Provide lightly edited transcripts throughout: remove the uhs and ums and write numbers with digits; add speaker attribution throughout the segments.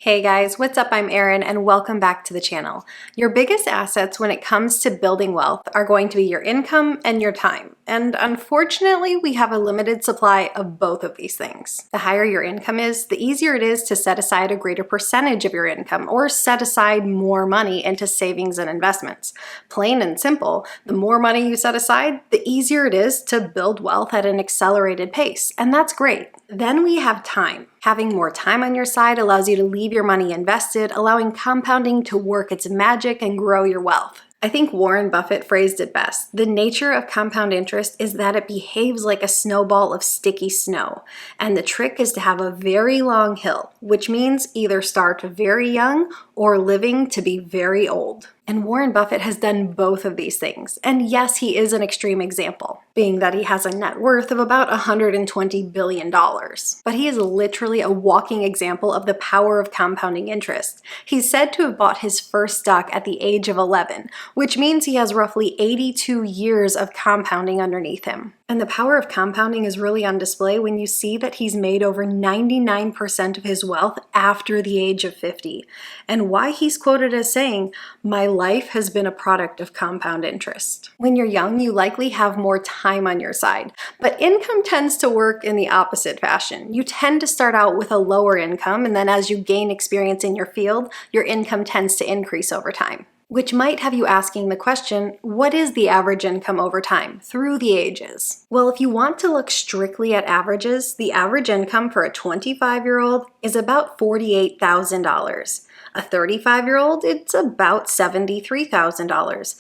Speaker 1: Hey guys, what's up? I'm Erin and welcome back to the channel. Your biggest assets when it comes to building wealth are going to be your income and your time. And unfortunately, we have a limited supply of both of these things. The higher your income is, the easier it is to set aside a greater percentage of your income or set aside more money into savings and investments. Plain and simple, the more money you set aside, the easier it is to build wealth at an accelerated pace. And that's great. Then we have time. Having more time on your side allows you to leave your money invested, allowing compounding to work its magic and grow your wealth. I think Warren Buffett phrased it best. The nature of compound interest is that it behaves like a snowball of sticky snow. And the trick is to have a very long hill, which means either start very young or living to be very old. And Warren Buffett has done both of these things. And yes, he is an extreme example, being that he has a net worth of about $120 billion. But he is literally a walking example of the power of compounding interest. He's said to have bought his first stock at the age of 11, which means he has roughly 82 years of compounding underneath him. And the power of compounding is really on display when you see that he's made over 99% of his wealth after the age of 50. And why he's quoted as saying, "My life has been a product of compound interest." When you're young, you likely have more time on your side, but income tends to work in the opposite fashion. You tend to start out with a lower income, and then as you gain experience in your field, your income tends to increase over time. Which might have you asking the question, what is the average income over time, through the ages? Well, if you want to look strictly at averages, the average income for a 25-year-old is about $48,000. A 35-year-old, it's about $73,000.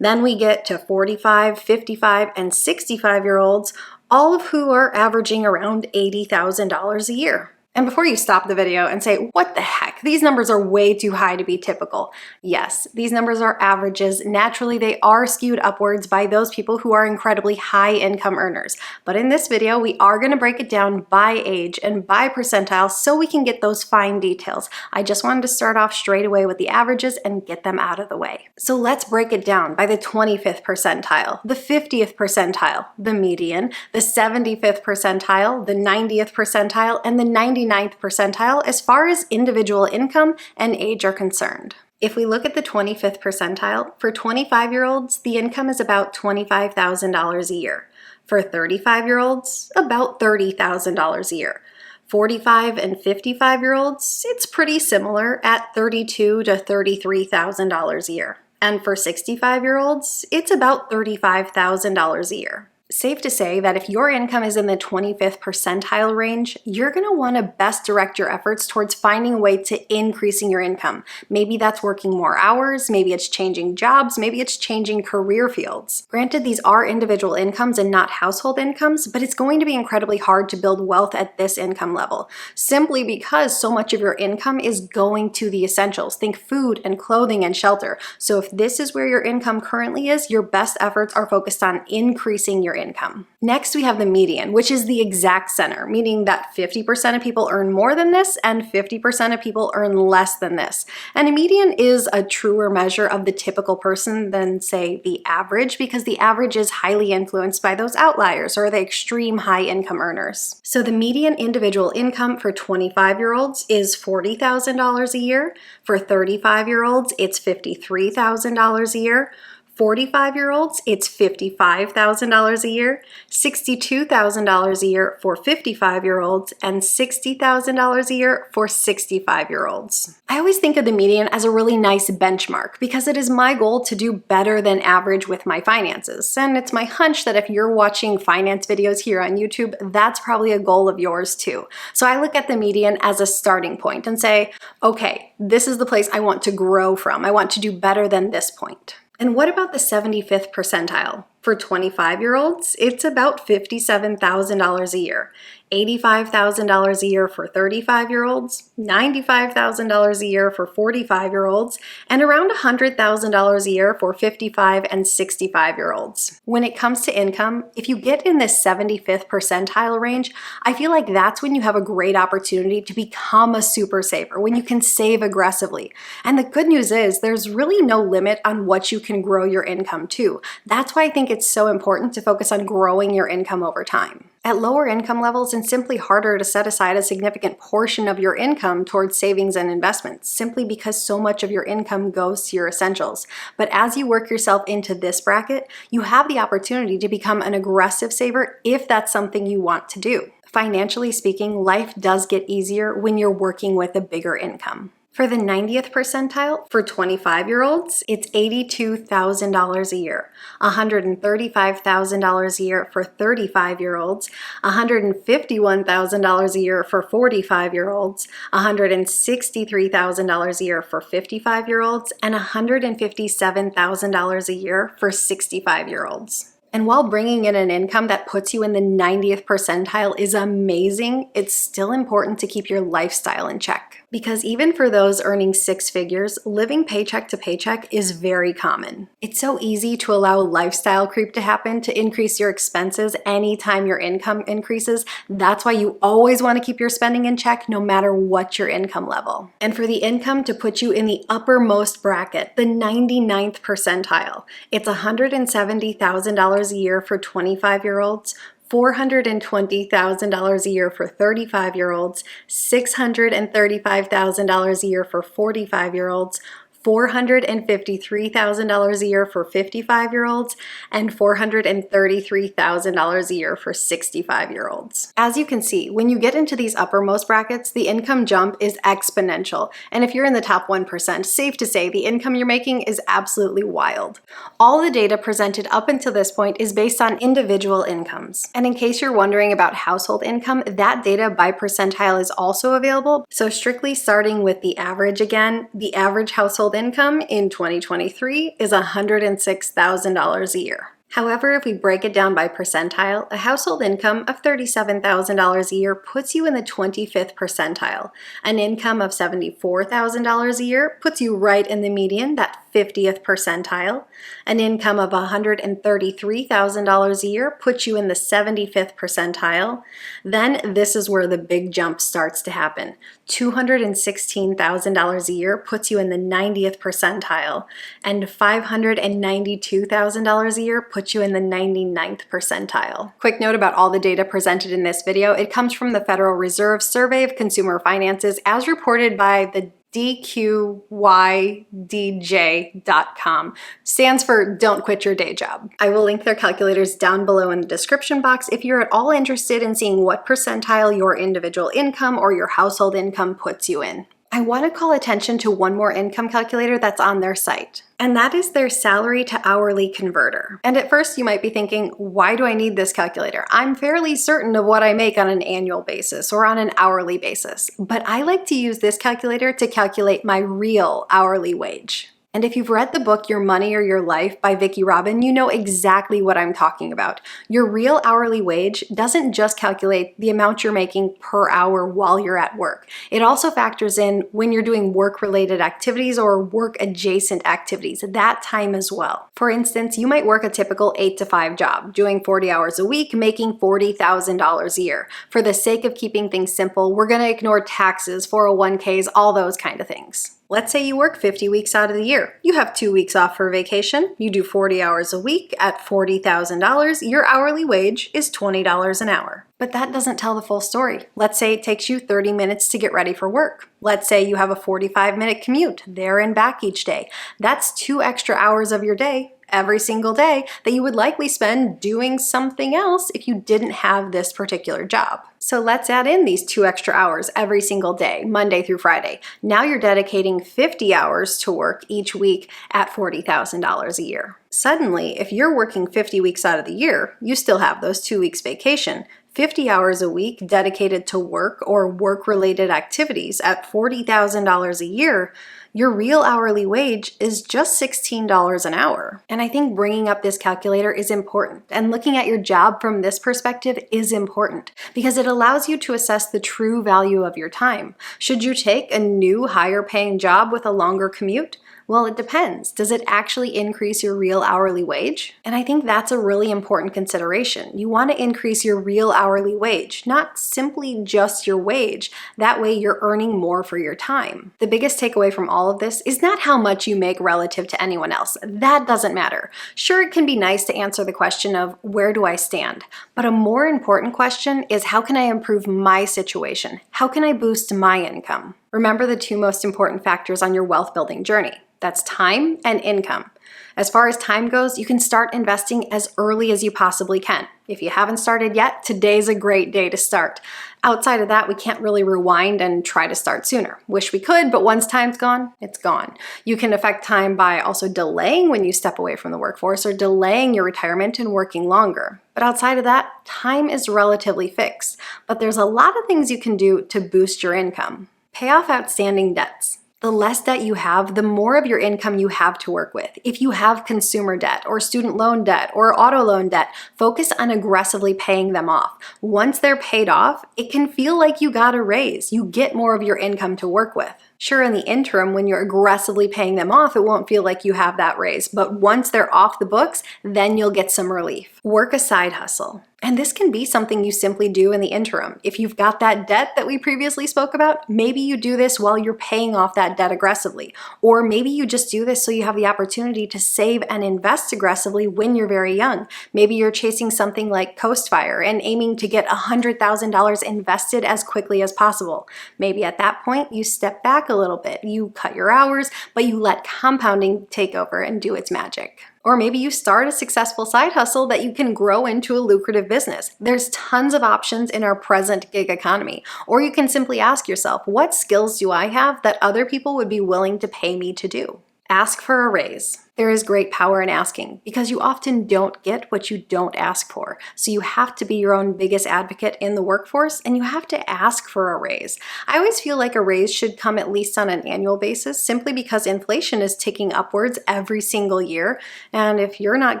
Speaker 1: Then we get to 45, 55, and 65-year-olds, all of who are averaging around $80,000 a year. And before you stop the video and say, what the heck, these numbers are way too high to be typical. Yes, these numbers are averages. Naturally, they are skewed upwards by those people who are incredibly high income earners. But in this video, we are going to break it down by age and by percentile so we can get those fine details. I just wanted to start off straight away with the averages and get them out of the way. So let's break it down by the 25th percentile, the 50th percentile, the median, the 75th percentile, the 90th percentile, and the 99th percentile as far as individual income and age are concerned. If we look at the 25th percentile, for 25-year-olds, the income is about $25,000 a year. For 35-year-olds, about $30,000 a year. 45 and 55-year-olds, it's pretty similar at $32,000 to $33,000 a year. And for 65-year-olds, it's about $35,000 a year. Safe to say that if your income is in the 25th percentile range, you're going to want to best direct your efforts towards finding a way to increasing your income. Maybe that's working more hours, maybe it's changing jobs, maybe it's changing career fields. Granted, these are individual incomes and not household incomes, but it's going to be incredibly hard to build wealth at this income level, simply because so much of your income is going to the essentials. Think food and clothing and shelter. So if this is where your income currently is, your best efforts are focused on increasing your income. Next, we have the median, which is the exact center, meaning that 50% of people earn more than this and 50% of people earn less than this. And a median is a truer measure of the typical person than, say, the average, because the average is highly influenced by those outliers or the extreme high income earners. So the median individual income for 25-year-olds is $40,000 a year. For 35-year-olds, it's $53,000 a year. 45-year-olds, it's $55,000 a year, $62,000 a year for 55-year-olds, and $60,000 a year for 65-year-olds. I always think of the median as a really nice benchmark because it is my goal to do better than average with my finances. And it's my hunch that if you're watching finance videos here on YouTube, that's probably a goal of yours too. So I look at the median as a starting point and say, okay, this is the place I want to grow from. I want to do better than this point. And what about the 75th percentile? For 25-year-olds, it's about $57,000 a year. $85,000 a year for 35-year-olds, $95,000 a year for 45-year-olds, and around $100,000 a year for 55 and 65-year-olds. When it comes to income, if you get in this 75th percentile range, I feel like that's when you have a great opportunity to become a super saver, when you can save aggressively. And the good news is there's really no limit on what you can grow your income to. That's why I think it's so important to focus on growing your income over time. At lower income levels, it's simply harder to set aside a significant portion of your income towards savings and investments, simply because so much of your income goes to your essentials. But as you work yourself into this bracket, you have the opportunity to become an aggressive saver if that's something you want to do. Financially speaking, life does get easier when you're working with a bigger income. For the 90th percentile, for 25-year-olds, it's $82,000 a year, $135,000 a year for 35-year-olds, $151,000 a year for 45-year-olds, $163,000 a year for 55-year-olds, and $157,000 a year for 65-year-olds. And while bringing in an income that puts you in the 90th percentile is amazing, it's still important to keep your lifestyle in check. Because even for those earning six figures, living paycheck to paycheck is very common. It's so easy to allow lifestyle creep to happen to increase your expenses anytime your income increases. That's why you always want to keep your spending in check no matter what your income level. And for the income to put you in the uppermost bracket, the 99th percentile, it's $170,000 a year for 25-year-olds, $420,000 a year for 35-year-olds, $635,000 a year for 45-year-olds, $453,000 a year for 55-year-olds, and $433,000 a year for 65-year-olds. As you can see, when you get into these uppermost brackets, the income jump is exponential. And if you're in the top 1%, safe to say the income you're making is absolutely wild. All the data presented up until this point is based on individual incomes. And in case you're wondering about household income, that data by percentile is also available. So strictly starting with the average again, the average household income in 2023 is $106,000 a year. However, if we break it down by percentile, a household income of $37,000 a year puts you in the 25th percentile. An income of $74,000 a year puts you right in the median, that 50th percentile. An income of $133,000 a year puts you in the 75th percentile. Then this is where the big jump starts to happen. $216,000 a year puts you in the 90th percentile, and $592,000 a year puts you in the 99th percentile. Quick note about all the data presented in this video. It comes from the Federal Reserve Survey of Consumer Finances as reported by the DQYDJ.com. Stands for Don't Quit Your Day Job. I will link their calculators down below in the description box if you're at all interested in seeing what percentile your individual income or your household income puts you in. I want to call attention to one more income calculator that's on their site, and that is their salary to hourly converter. And at first you might be thinking, why do I need this calculator? I'm fairly certain of what I make on an annual basis or on an hourly basis, but I like to use this calculator to calculate my real hourly wage. And if you've read the book Your Money or Your Life by Vicki Robin, you know exactly what I'm talking about. Your real hourly wage doesn't just calculate the amount you're making per hour while you're at work. It also factors in when you're doing work-related activities or work-adjacent activities, that time as well. For instance, you might work a typical 8 to 5 job, doing 40 hours a week, making $40,000 a year. For the sake of keeping things simple, we're going to ignore taxes, 401ks, all those kind of things. Let's say you work 50 weeks out of the year. You have 2 weeks off for vacation. You do 40 hours a week at $40,000. Your hourly wage is $20 an hour. But that doesn't tell the full story. Let's say it takes you 30 minutes to get ready for work. Let's say you have a 45-minute commute there and back each day. That's 2 extra hours of your day every single day that you would likely spend doing something else if you didn't have this particular job. So let's add in these 2 extra hours every single day, Monday through Friday. Now you're dedicating 50 hours to work each week at $40,000 a year. Suddenly, if you're working 50 weeks out of the year, you still have those 2 weeks vacation. 50 hours a week dedicated to work or work-related activities at $40,000 a year, your real hourly wage is just $16 an hour. And I think bringing up this calculator is important, and looking at your job from this perspective is important because it allows you to assess the true value of your time. Should you take a new higher paying job with a longer commute? Well, it depends. Does it actually increase your real hourly wage? And I think that's a really important consideration. You want to increase your real hourly wage, not simply just your wage. That way you're earning more for your time. The biggest takeaway from all of this is not how much you make relative to anyone else. That doesn't matter. Sure, it can be nice to answer the question of where do I stand? But a more important question is how can I improve my situation? How can I boost my income? Remember the two most important factors on your wealth building journey. That's time and income. As far as time goes, you can start investing as early as you possibly can. If you haven't started yet, today's a great day to start. Outside of that, we can't really rewind and try to start sooner. Wish we could, but once time's gone, it's gone. You can affect time by also delaying when you step away from the workforce or delaying your retirement and working longer. But outside of that, time is relatively fixed. But there's a lot of things you can do to boost your income. Pay off outstanding debts. The less debt you have, the more of your income you have to work with. If you have consumer debt or student loan debt or auto loan debt, focus on aggressively paying them off. Once they're paid off, it can feel like you got a raise. You get more of your income to work with. Sure, in the interim, when you're aggressively paying them off, it won't feel like you have that raise. But once they're off the books, then you'll get some relief. Work a side hustle. And this can be something you simply do in the interim. If you've got that debt that we previously spoke about, maybe you do this while you're paying off that debt aggressively. Or maybe you just do this so you have the opportunity to save and invest aggressively when you're very young. Maybe you're chasing something like Coast Fire and aiming to get $100,000 invested as quickly as possible. Maybe at that point, you step back a little bit. You cut your hours, but you let compounding take over and do its magic. Or maybe you start a successful side hustle that you can grow into a lucrative business. There's tons of options in our present gig economy. Or you can simply ask yourself, what skills do I have that other people would be willing to pay me to do? Ask for a raise. There is great power in asking because you often don't get what you don't ask for. So you have to be your own biggest advocate in the workforce and you have to ask for a raise. I always feel like a raise should come at least on an annual basis simply because inflation is ticking upwards every single year. And if you're not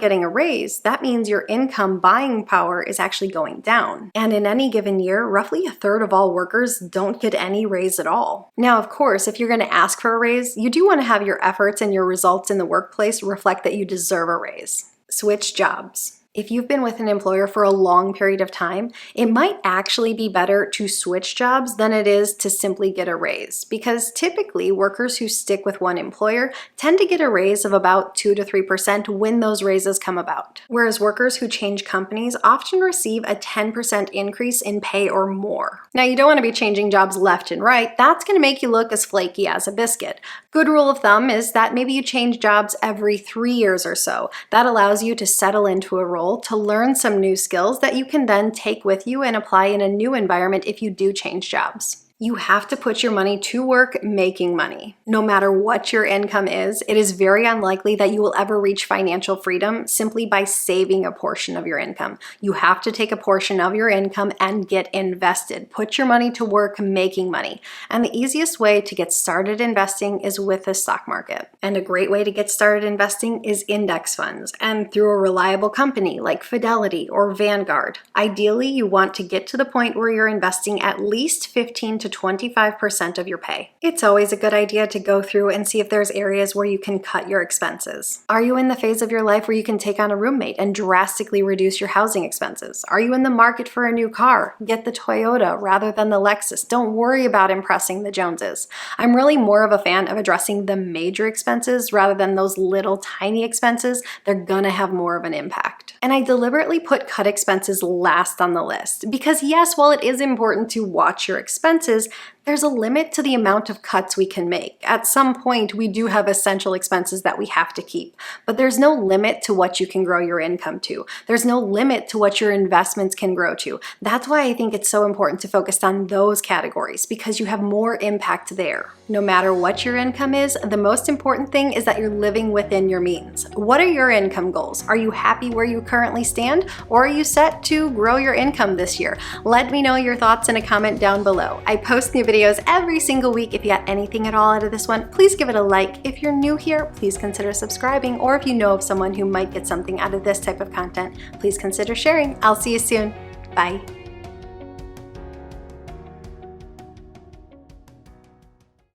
Speaker 1: getting a raise, that means your income buying power is actually going down. And in any given year, roughly a third of all workers don't get any raise at all. Now, of course, if you're going to ask for a raise, you do want to have your efforts and your results in the workplace reflect that you deserve a raise. Switch jobs. If you've been with an employer for a long period of time, it might actually be better to switch jobs than it is to simply get a raise, because typically workers who stick with one employer tend to get a raise of about 2 to 3% when those raises come about. Whereas workers who change companies often receive a 10% increase in pay or more. Now, you don't want to be changing jobs left and right. That's going to make you look as flaky as a biscuit. Good rule of thumb is that maybe you change jobs every 3 years or so. That allows you to settle into a role, to learn some new skills that you can then take with you and apply in a new environment if you do change jobs. You have to put your money to work making money. No matter what your income is, it is very unlikely that you will ever reach financial freedom simply by saving a portion of your income. You have to take a portion of your income and get invested. Put your money to work making money. And the easiest way to get started investing is with the stock market. And a great way to get started investing is index funds and through a reliable company like Fidelity or Vanguard. Ideally, you want to get to the point where you're investing at least 15 to 25% of your pay. It's always a good idea to go through and see if there's areas where you can cut your expenses. Are you in the phase of your life where you can take on a roommate and drastically reduce your housing expenses? Are you in the market for a new car? Get the Toyota rather than the Lexus. Don't worry about impressing the Joneses. I'm really more of a fan of addressing the major expenses rather than those little tiny expenses. They're gonna have more of an impact. And I deliberately put cut expenses last on the list because yes, while it is important to watch your expenses, there's a limit to the amount of cuts we can make. At some point, we do have essential expenses that we have to keep, but there's no limit to what you can grow your income to. There's no limit to what your investments can grow to. That's why I think it's so important to focus on those categories because you have more impact there. No matter what your income is, the most important thing is that you're living within your means. What are your income goals? Are you happy where you currently stand, or are you set to grow your income this year? Let me know your thoughts in a comment down below. I post new videos every single week. If you got anything at all out of this one, please give it a like. If you're new here, please consider subscribing, or if you know of someone who might get something out of this type of content, please consider sharing. I'll see you soon. Bye.